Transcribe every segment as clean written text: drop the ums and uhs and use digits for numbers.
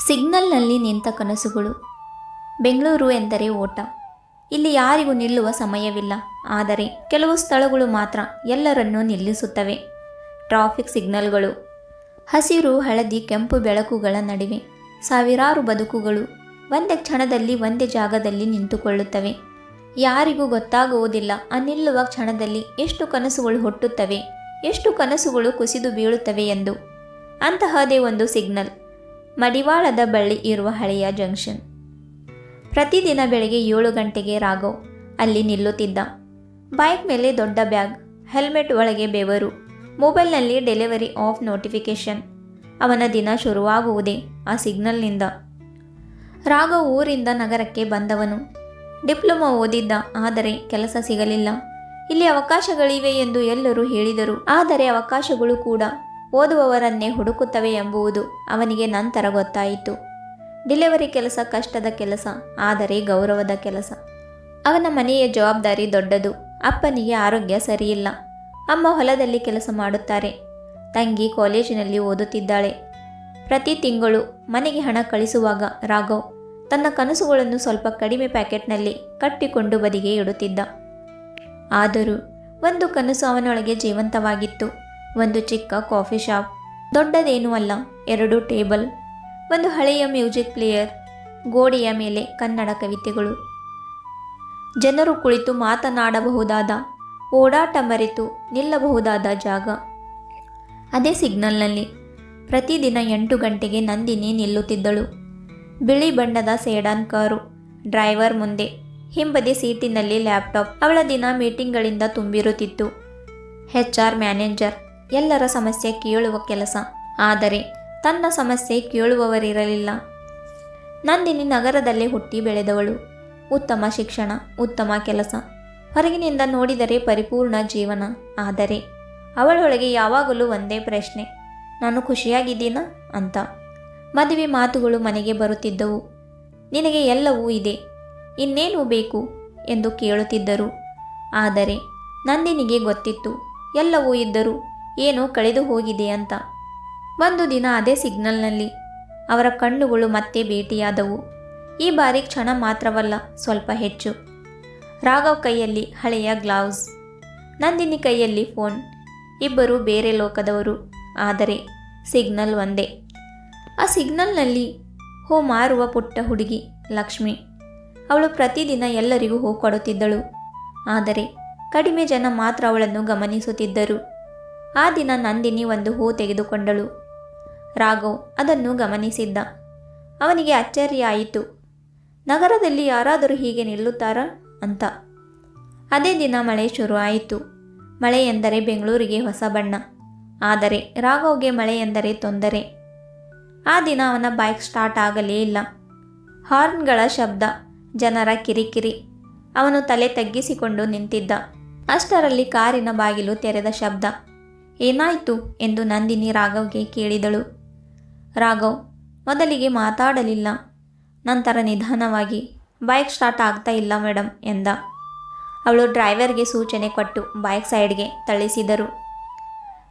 ಸಿಗ್ನಲ್ನಲ್ಲಿ ನಿಂತ ಕನಸುಗಳು. ಬೆಂಗಳೂರು ಎಂದರೆ ಓಟ. ಇಲ್ಲಿ ಯಾರಿಗೂ ನಿಲ್ಲುವ ಸಮಯವಿಲ್ಲ. ಆದರೆ ಕೆಲವು ಸ್ಥಳಗಳು ಮಾತ್ರ ಎಲ್ಲರನ್ನೂ ನಿಲ್ಲಿಸುತ್ತವೆ. ಟ್ರಾಫಿಕ್ ಸಿಗ್ನಲ್ಗಳು. ಹಸಿರು, ಹಳದಿ, ಕೆಂಪು ಬೆಳಕುಗಳ ನಡುವೆ ಸಾವಿರಾರು ಬದುಕುಗಳು ಒಂದೇ ಕ್ಷಣದಲ್ಲಿ ಒಂದೇ ಜಾಗದಲ್ಲಿ ನಿಂತುಕೊಳ್ಳುತ್ತವೆ. ಯಾರಿಗೂ ಗೊತ್ತಾಗುವುದಿಲ್ಲ ಆ ನಿಲ್ಲುವ ಕ್ಷಣದಲ್ಲಿ ಎಷ್ಟು ಕನಸುಗಳು ಹುಟ್ಟುತ್ತವೆ, ಎಷ್ಟು ಕನಸುಗಳು ಕುಸಿದು ಬೀಳುತ್ತವೆ ಎಂದು. ಅಂತಹದೇ ಒಂದು ಸಿಗ್ನಲ್. ಮಡಿವಾಳದ ಬಳ್ಳಿ ಇರುವ ಹಳೆಯ ಜಂಕ್ಷನ್. ಪ್ರತಿದಿನ ಬೆಳಗ್ಗೆ 7 ಗಂಟೆಗೆ ರಾಘವ್ ಅಲ್ಲಿ ನಿಲ್ಲುತ್ತಿದ್ದ. ಬೈಕ್ ಮೇಲೆ ದೊಡ್ಡ ಬ್ಯಾಗ್, ಹೆಲ್ಮೆಟ್ ಒಳಗೆ ಬೆವರು, ಮೊಬೈಲ್ನಲ್ಲಿ ಡೆಲಿವರಿ ಆಫ್ ನೋಟಿಫಿಕೇಶನ್. ಅವನ ದಿನ ಶುರುವಾಗುವುದೇ ಆ ಸಿಗ್ನಲ್ನಿಂದ. ರಾಘವ್ ಊರಿಂದ ನಗರಕ್ಕೆ ಬಂದವನು. ಡಿಪ್ಲೊಮಾ ಓದಿದ್ದ, ಆದರೆ ಕೆಲಸ ಸಿಗಲಿಲ್ಲ. ಇಲ್ಲಿ ಅವಕಾಶಗಳಿವೆ ಎಂದು ಎಲ್ಲರೂ ಹೇಳಿದರು. ಆದರೆ ಅವಕಾಶಗಳು ಕೂಡ ಓದುವವರನ್ನೇ ಹುಡುಕುತ್ತವೆ ಎಂಬುದು ಅವನಿಗೆ ನಂತರ ಗೊತ್ತಾಯಿತು. ಡೆಲಿವರಿ ಕೆಲಸ ಕಷ್ಟದ ಕೆಲಸ, ಆದರೆ ಗೌರವದ ಕೆಲಸ. ಅವನ ಮನೆಯ ಜವಾಬ್ದಾರಿ ದೊಡ್ಡದು. ಅಪ್ಪನಿಗೆ ಆರೋಗ್ಯ ಸರಿಯಿಲ್ಲ. ಅಮ್ಮ ಹೊಲದಲ್ಲಿ ಕೆಲಸ ಮಾಡುತ್ತಾರೆ. ತಂಗಿ ಕಾಲೇಜಿನಲ್ಲಿ ಓದುತ್ತಿದ್ದಾಳೆ. ಪ್ರತಿ ತಿಂಗಳು ಮನೆಗೆ ಹಣ ಕಳಿಸುವಾಗ ರಾಘವ್ ತನ್ನ ಕನಸುಗಳನ್ನು ಸ್ವಲ್ಪ ಕಡಿಮೆ ಪ್ಯಾಕೆಟ್ನಲ್ಲಿ ಕಟ್ಟಿಕೊಂಡು ಬದಿಗೆ ಇಡುತ್ತಿದ್ದ. ಆದರೂ ಒಂದು ಕನಸು ಅವನೊಳಗೆ ಜೀವಂತವಾಗಿತ್ತು. ಒಂದು ಚಿಕ್ಕ ಕಾಫಿ ಶಾಪ್. ದೊಡ್ಡದೇನೂ ಅಲ್ಲ, 2 ಟೇಬಲ್, ಒಂದು ಹಳೆಯ ಮ್ಯೂಸಿಕ್ ಪ್ಲೇಯರ್, ಗೋಡೆಯ ಮೇಲೆ ಕನ್ನಡ ಕವಿತೆಗಳು. ಜನರು ಕುಳಿತು ಮಾತನಾಡಬಹುದಾದ, ಓಡಾಟ ಮರೆತು ನಿಲ್ಲಬಹುದಾದ ಜಾಗ. ಅದೇ ಸಿಗ್ನಲ್ನಲ್ಲಿ ಪ್ರತಿದಿನ 8 ಗಂಟೆಗೆ ನಂದಿನಿ ನಿಲ್ಲುತ್ತಿದ್ದಳು. ಬಿಳಿ ಬಣ್ಣದ ಸೇಡಾನ್ ಕಾರು, ಡ್ರೈವರ್ ಮುಂದೆ, ಹಿಂಬದಿ ಸೀಟಿನಲ್ಲಿ ಲ್ಯಾಪ್ಟಾಪ್. ಅವಳ ದಿನ ಮೀಟಿಂಗ್ಗಳಿಂದ ತುಂಬಿರುತ್ತಿತ್ತು. HR ಮ್ಯಾನೇಜರ್, ಎಲ್ಲರ ಸಮಸ್ಯೆ ಕೇಳುವ ಕೆಲಸ. ಆದರೆ ತನ್ನ ಸಮಸ್ಯೆ ಕೇಳುವವರಿರಲಿಲ್ಲ. ನಂದಿನಿ ನಗರದಲ್ಲೇ ಹುಟ್ಟಿ ಬೆಳೆದವಳು. ಉತ್ತಮ ಶಿಕ್ಷಣ, ಉತ್ತಮ ಕೆಲಸ, ಹೊರಗಿನಿಂದ ನೋಡಿದರೆ ಪರಿಪೂರ್ಣ ಜೀವನ. ಆದರೆ ಅವಳೊಳಗೆ ಯಾವಾಗಲೂ ಒಂದೇ ಪ್ರಶ್ನೆ, ನಾನು ಖುಷಿಯಾಗಿದ್ದೀನಾ ಅಂತ. ಮದುವೆ ಮಾತುಗಳು ಮನೆಗೆ ಬರುತ್ತಿದ್ದವು. ನಿನಗೆ ಎಲ್ಲವೂ ಇದೆ, ಇನ್ನೇನು ಬೇಕು ಎಂದು ಕೇಳುತ್ತಿದ್ದರು. ಆದರೆ ನಂದಿನಿಗೆ ಗೊತ್ತಿತ್ತು, ಎಲ್ಲವೂ ಇದ್ದರೂ ಏನೋ ಕಳೆದು ಹೋಗಿದೆ ಅಂತ. ಒಂದು ದಿನ ಅದೇ ಸಿಗ್ನಲ್ನಲ್ಲಿ ಅವರ ಕಣ್ಣುಗಳು ಮತ್ತೆ ಭೇಟಿಯಾದವು. ಈ ಬಾರಿ ಕ್ಷಣ ಮಾತ್ರವಲ್ಲ, ಸ್ವಲ್ಪ ಹೆಚ್ಚು. ರಾಘವ್ ಕೈಯಲ್ಲಿ ಹಳೆಯ ಗ್ಲೌಸ್, ನಂದಿನಿ ಕೈಯಲ್ಲಿ ಫೋನ್. ಇಬ್ಬರು ಬೇರೆ ಲೋಕದವರು, ಆದರೆ ಸಿಗ್ನಲ್ ಒಂದೇ. ಆ ಸಿಗ್ನಲ್ನಲ್ಲಿ ಹೂ ಮಾರುವ ಪುಟ್ಟ ಹುಡುಗಿ ಲಕ್ಷ್ಮಿ. ಅವಳು ಪ್ರತಿದಿನ ಎಲ್ಲರಿಗೂ ಹೂ ಕೊಡುತ್ತಿದ್ದಳು. ಆದರೆ ಕಡಿಮೆ ಜನ ಮಾತ್ರ ಅವಳನ್ನು ಗಮನಿಸುತ್ತಿದ್ದರು. ಆ ದಿನ ನಂದಿನಿ ಒಂದು ಹೂ ತೆಗೆದುಕೊಂಡಳು. ರಾಘವ್ ಅದನ್ನು ಗಮನಿಸಿದ್ದ. ಅವನಿಗೆ ಅಚ್ಚರಿಯಾಯಿತು. ನಗರದಲ್ಲಿ ಯಾರಾದರೂ ಹೀಗೆ ನಿಲ್ಲುತ್ತಾರಾ ಅಂತ. ಅದೇ ದಿನ ಮಳೆ ಶುರುವಾಯಿತು. ಮಳೆ ಎಂದರೆ ಬೆಂಗಳೂರಿಗೆ ಹೊಸ ಬಣ್ಣ. ಆದರೆ ರಾಘವ್ಗೆ ಮಳೆ ಎಂದರೆ ತೊಂದರೆ. ಆ ದಿನ ಅವನ ಬೈಕ್ ಸ್ಟಾರ್ಟ್ ಆಗಲೇ ಇಲ್ಲ. ಹಾರ್ನ್ಗಳ ಶಬ್ದ, ಜನರ ಕಿರಿಕಿರಿ. ಅವನು ತಲೆ ತಗ್ಗಿಸಿಕೊಂಡು ನಿಂತಿದ್ದ. ಅಷ್ಟರಲ್ಲಿ ಕಾರಿನ ಬಾಗಿಲು ತೆರೆದ ಶಬ್ದ. ಏನಾಯಿತು ಎಂದು ನಂದಿನಿ ರಾಘವ್ಗೆ ಕೇಳಿದಳು. ರಾಘವ್ ಮೊದಲಿಗೆ ಮಾತಾಡಲಿಲ್ಲ. ನಂತರ ನಿಧಾನವಾಗಿ, ಬೈಕ್ ಸ್ಟಾರ್ಟ್ ಆಗ್ತಾ ಇಲ್ಲ ಮೇಡಮ್ ಎಂದ. ಅವಳು ಡ್ರೈವರ್ಗೆ ಸೂಚನೆ ಕೊಟ್ಟು ಬೈಕ್ ಸೈಡ್ಗೆ ತಳ್ಳಿಸಿದರು.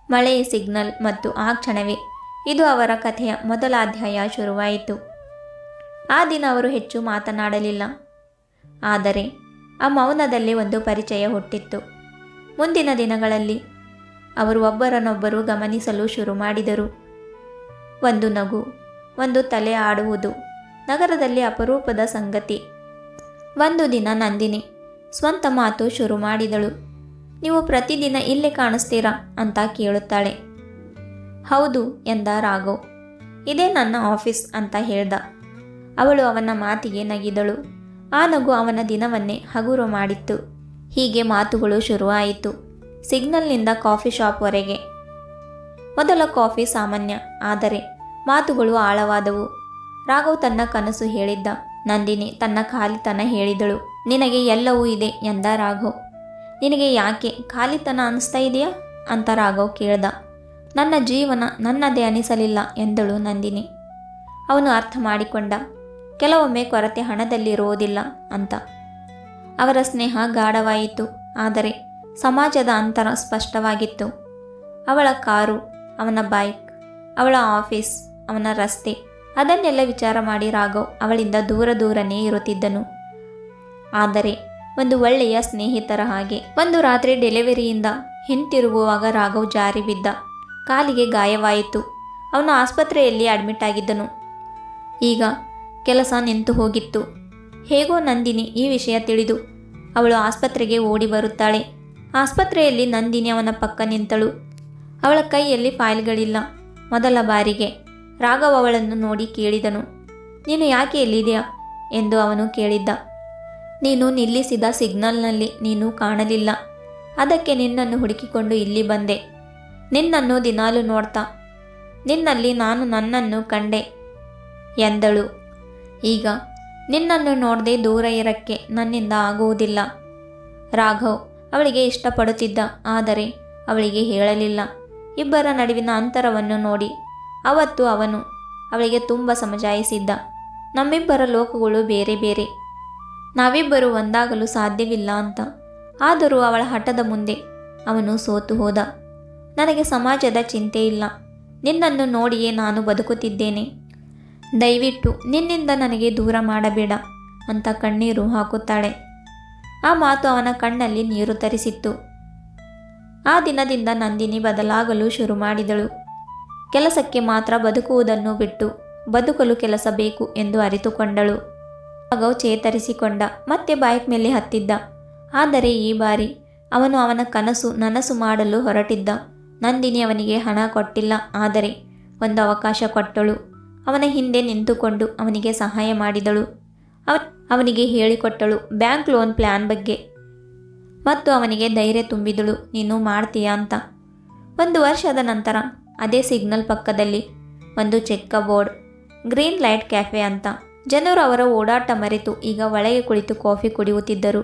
ಮಳೆ, ಸಿಗ್ನಲ್ ಮತ್ತು ಆ ಕ್ಷಣವೇ ಇದು ಅವರ ಕಥೆಯ ಮೊದಲ ಅಧ್ಯಾಯ ಶುರುವಾಯಿತು. ಆ ದಿನ ಅವರು ಹೆಚ್ಚು ಮಾತನಾಡಲಿಲ್ಲ. ಆದರೆ ಆ ಮೌನದಲ್ಲೇ ಒಂದು ಪರಿಚಯ ಹುಟ್ಟಿತ್ತು. ಮುಂದಿನ ದಿನಗಳಲ್ಲಿ ಅವರು ಒಬ್ಬರನ್ನೊಬ್ಬರು ಗಮನಿಸಲು ಶುರು ಮಾಡಿದರು. ಒಂದು ನಗು, ಒಂದು ತಲೆ ಆಡುವುದು ನಗರದಲ್ಲಿ ಅಪರೂಪದ ಸಂಗತಿ. ಒಂದು ದಿನ ನಂದಿನಿ ಸ್ವಂತ ಮಾತು ಶುರು ಮಾಡಿದಳು. ನೀವು ಪ್ರತಿದಿನ ಇಲ್ಲೇ ಕಾಣಿಸ್ತೀರಾ ಅಂತ ಕೇಳುತ್ತಾಳೆ. ಹೌದು ಎಂದ ರಾಘವ್. ಇದೇ ನನ್ನ ಆಫೀಸ್ ಅಂತ ಹೇಳ್ದ. ಅವಳು ಅವನ ಮಾತಿಗೆ ನಗಿದಳು. ಆ ನಗು ಅವನ ದಿನವನ್ನೇ ಹಗುರ ಮಾಡಿತ್ತು. ಹೀಗೆ ಮಾತುಗಳು ಶುರುವಾಯಿತು. ಸಿಗ್ನಲ್ನಿಂದ ಕಾಫಿ ಶಾಪ್ವರೆಗೆ. ಮೊದಲ ಕಾಫಿ ಸಾಮಾನ್ಯ, ಆದರೆ ಮಾತುಗಳು ಆಳವಾದವು. ರಾಘವ್ ತನ್ನ ಕನಸು ಹೇಳಿದ್ದ. ನಂದಿನಿ ತನ್ನ ಖಾಲಿತನ ಹೇಳಿದಳು. ನಿನಗೆ ಎಲ್ಲವೂ ಇದೆ ಎಂದ ರಾಘವ್. ನಿನಗೆ ಯಾಕೆ ಖಾಲಿತನ ಅನಿಸ್ತಾ ಇದೆಯಾ ಅಂತ ರಾಘವ್ ಕೇಳ್ದ. ನನ್ನ ಜೀವನ ನನ್ನದೇ ಅನಿಸಲಿಲ್ಲ ಎಂದಳು ನಂದಿನಿ. ಅವನು ಅರ್ಥ ಮಾಡಿಕೊಂಡ, ಕೆಲವೊಮ್ಮೆ ಕೊರತೆ ಹಣದಲ್ಲಿರುವುದಿಲ್ಲ ಅಂತ. ಅವರ ಸ್ನೇಹ ಗಾಢವಾಯಿತು. ಆದರೆ ಸಮಾಜದ ಅಂತರ ಸ್ಪಷ್ಟವಾಗಿತ್ತು. ಅವಳ ಕಾರು, ಅವನ ಬೈಕ್, ಅವಳ ಆಫೀಸ್, ಅವನ ರಸ್ತೆ, ಅದನ್ನೆಲ್ಲ ವಿಚಾರ ಮಾಡಿ ರಾಘವ್ ಅವಳಿಂದ ದೂರನೇ ಇರುತ್ತಿದ್ದನು. ಆದರೆ ಒಂದು ಒಳ್ಳೆಯ ಸ್ನೇಹಿತರ ಹಾಗೆ. ಒಂದು ರಾತ್ರಿ ಡೆಲಿವರಿಯಿಂದ ಹಿಂತಿರುಗುವಾಗ ರಾಘವ್ ಜಾರಿ ಬಿದ್ದ. ಕಾಲಿಗೆ ಗಾಯವಾಯಿತು. ಅವನು ಆಸ್ಪತ್ರೆಯಲ್ಲಿ ಅಡ್ಮಿಟ್ ಆಗಿದ್ದನು. ಈಗ ಕೆಲಸ ನಿಂತು ಹೋಗಿತ್ತು. ಹೇಗೋ ನಂದಿನಿ ಈ ವಿಷಯ ತಿಳಿದು ಅವಳು ಆಸ್ಪತ್ರೆಗೆ ಓಡಿ ಬರುತ್ತಾಳೆ. ಆಸ್ಪತ್ರೆಯಲ್ಲಿ ನಂದಿನಿ ಅವನ ಪಕ್ಕ ನಿಂತಳು. ಅವಳ ಕೈಯಲ್ಲಿ ಫೈಲ್ಗಳಿಲ್ಲ. ಮೊದಲ ಬಾರಿಗೆ ರಾಘವ್ ಅವಳನ್ನು ನೋಡಿ ಕೇಳಿದನು, ನೀನು ಯಾಕೆ ಎಲ್ಲಿದೆಯಾ ಎಂದು ಅವನು ಕೇಳಿದ್ದ. ನೀನು ನಿಲ್ಲಿಸಿದ ಸಿಗ್ನಲ್ನಲ್ಲಿ ನೀನು ಕಾಣಲಿಲ್ಲ. ಅದಕ್ಕೆ ನಿನ್ನನ್ನು ಹುಡುಕಿಕೊಂಡು ಇಲ್ಲಿ ಬಂದೆ. ನಿನ್ನನ್ನು ದಿನಾಲು ನೋಡ್ತಾ ನಿನ್ನಲ್ಲಿ ನಾನು ನನ್ನನ್ನು ಕಂಡೆ ಎಂದಳು. ಈಗ ನಿನ್ನನ್ನು ನೋಡದೆ ದೂರ ಇರಕ್ಕೆ ನನ್ನಿಂದ ಆಗುವುದಿಲ್ಲ. ರಾಘವ್ ಅವಳಿಗೆ ಇಷ್ಟಪಡುತ್ತಿದ್ದ, ಆದರೆ ಅವಳಿಗೆ ಹೇಳಲಿಲ್ಲ. ಇಬ್ಬರ ನಡುವಿನ ಅಂತರವನ್ನು ನೋಡಿ ಅವತ್ತು ಅವನು ಅವಳಿಗೆ ತುಂಬ ಸಮಜಾಯಿಸಿದ್ದ. ನಮ್ಮಿಬ್ಬರ ಲೋಕಗಳು ಬೇರೆ ಬೇರೆ, ನಾವಿಬ್ಬರು ಒಂದಾಗಲು ಸಾಧ್ಯವಿಲ್ಲ ಅಂತ. ಆದರೂ ಅವಳ ಹಠದ ಮುಂದೆ ಅವನು ಸೋತು ಹೋದ. ನನಗೆ ಸಮಾಜದ ಚಿಂತೆ ಇಲ್ಲ. ನಿನ್ನನ್ನು ನೋಡಿಯೇ ನಾನು ಬದುಕುತ್ತಿದ್ದೇನೆ. ದಯವಿಟ್ಟು ನಿನ್ನಿಂದ ನನಗೆ ದೂರ ಮಾಡಬೇಡ ಅಂತ ಕಣ್ಣೀರು ಹಾಕುತ್ತಾಳೆ. ಆ ಮಾತು ಅವನ ಕಣ್ಣಲ್ಲಿ ನೀರು ತರಿಸಿತ್ತು. ಆ ದಿನದಿಂದ ನಂದಿನಿ ಬದಲಾಗಲು ಶುರು ಮಾಡಿದಳು. ಕೆಲಸಕ್ಕೆ ಮಾತ್ರ ಬದುಕುವುದನ್ನು ಬಿಟ್ಟು ಬದುಕಲು ಕೆಲಸ ಬೇಕು ಎಂದು ಅರಿತುಕೊಂಡಳು. ರಾಘವ್ ಚೇತರಿಸಿಕೊಂಡ. ಮತ್ತೆ ಬೈಕ್ ಮೇಲೆ ಹತ್ತಿದ್ದ. ಆದರೆ ಈ ಬಾರಿ ಅವನು ಅವನ ಕನಸು ನನಸು ಮಾಡಲು ಹೊರಟಿದ್ದ. ನಂದಿನಿ ಅವನಿಗೆ ಹಣ ಕೊಟ್ಟಿಲ್ಲ, ಆದರೆ ಒಂದು ಅವಕಾಶ ಕೊಟ್ಟಳು. ಅವನ ಹಿಂದೆ ನಿಂತುಕೊಂಡು ಅವನಿಗೆ ಸಹಾಯ ಮಾಡಿದಳು. ಅವನಿಗೆ ಹೇಳಿಕೊಟ್ಟಳು ಬ್ಯಾಂಕ್ ಲೋನ್ ಪ್ಲ್ಯಾನ್ ಬಗ್ಗೆ ಮತ್ತು ಅವನಿಗೆ ಧೈರ್ಯ ತುಂಬಿದಳು, ನೀನು ಮಾಡ್ತೀಯಾ ಅಂತ. 1 ವರ್ಷದ ನಂತರ ಅದೇ ಸಿಗ್ನಲ್ ಪಕ್ಕದಲ್ಲಿ ಒಂದು ಚಿಕ್ಕ ಬೋರ್ಡ್, ಗ್ರೀನ್ ಲೈಟ್ ಕ್ಯಾಫೆ ಅಂತ. ಜನರು ಅವರ ಓಡಾಟ ಮರೆತು ಈಗ ಒಳಗೆ ಕುಳಿತು ಕಾಫಿ ಕುಡಿಯುತ್ತಿದ್ದರು.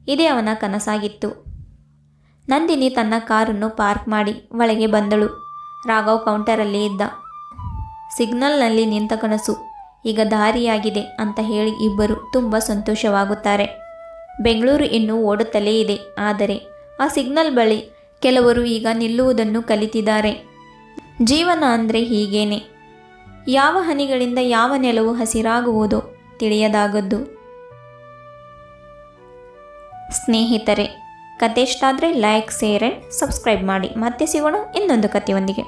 ಇದೇ ಅವನ ಕನಸಾಗಿತ್ತು. ನಂದಿನಿ ತನ್ನ ಕಾರನ್ನು ಪಾರ್ಕ್ ಮಾಡಿ ಒಳಗೆ ಬಂದಳು. ರಾಘವ್ ಕೌಂಟರಲ್ಲಿ ಇದ್ದ. ಸಿಗ್ನಲ್ನಲ್ಲಿ ನಿಂತ ಕನಸು ಈಗ ದಾರಿಯಾಗಿದೆ ಅಂತ ಹೇಳಿ ಇಬ್ಬರು ತುಂಬ ಸಂತೋಷವಾಗುತ್ತಾರೆ. ಬೆಂಗಳೂರು ಇನ್ನೂ ಓಡುತ್ತಲೇ ಇದೆ, ಆದರೆ ಆ ಸಿಗ್ನಲ್ ಬಳಿ ಕೆಲವರು ಈಗ ನಿಲ್ಲುವುದನ್ನು ಕಲಿತಿದ್ದಾರೆ. ಜೀವನ ಅಂದರೆ ಹೀಗೇನೆ, ಯಾವ ಹನಿಗಳಿಂದ ಯಾವ ನೆಲವು ಹಸಿರಾಗುವುದೋ ತಿಳಿಯದಾಗದ್ದು. ಸ್ನೇಹಿತರೆ, ಕತೆ ಇಷ್ಟ ಆದರೆ ಲೈಕ್, ಶೇರ್ ಆ್ಯಂಡ್ ಸಬ್ಸ್ಕ್ರೈಬ್ ಮಾಡಿ. ಮತ್ತೆ ಸಿಗೋಣ ಇನ್ನೊಂದು ಕಥೆಯೊಂದಿಗೆ.